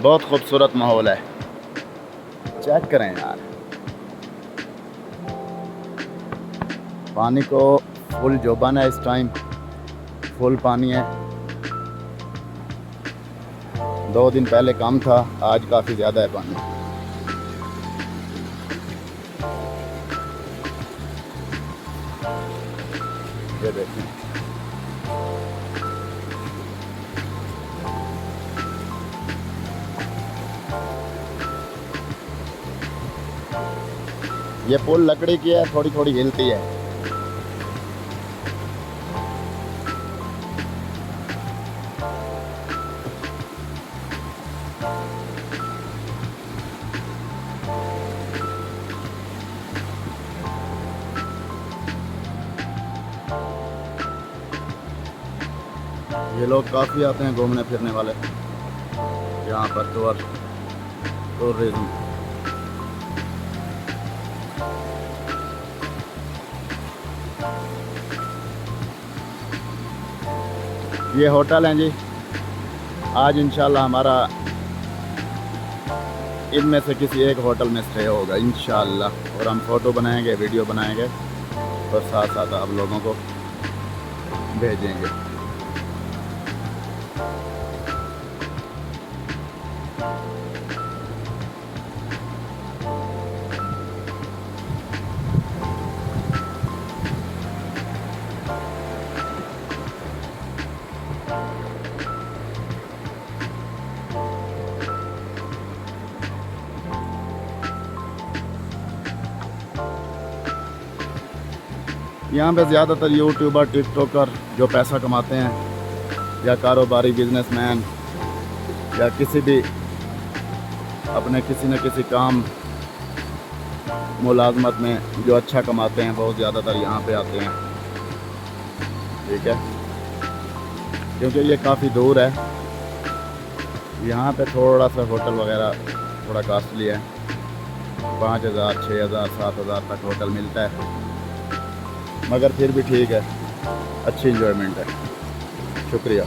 बहुत खूबसूरत माहौल है, चेक करें यार। पानी को फुल जोबान है, इस टाइम फुल पानी है। 2 दिन पहले कम था, आज काफ़ी ज़्यादा है पानी। ये देखें, ये पुल लकड़ी की है, थोड़ी थोड़ी हिलती है। ये लोग काफ़ी आते हैं घूमने फिरने वाले यहाँ पर, टूरिज्म। ये होटल हैं जी। आज इंशाल्लाह हमारा इनमें से किसी एक होटल में स्टे होगा इंशाल्लाह, और हम फ़ोटो बनाएंगे, वीडियो बनाएंगे और साथ साथ आप लोगों को भेजेंगे। यहाँ पे ज़्यादातर यूट्यूबर, टिकटॉकर जो पैसा कमाते हैं, या कारोबारी बिजनेसमैन, या किसी भी अपने किसी न किसी काम मुलाजमत में जो अच्छा कमाते हैं, बहुत ज़्यादातर यहाँ पे आते हैं। ठीक है, क्योंकि ये काफ़ी दूर है। यहाँ पे थोड़ा सा होटल वगैरह थोड़ा कॉस्टली है, 5,000, 6,000, 7,000 तक होटल मिलता है, मगर फिर भी ठीक है, अच्छी इंजॉयमेंट है। शुक्रिया।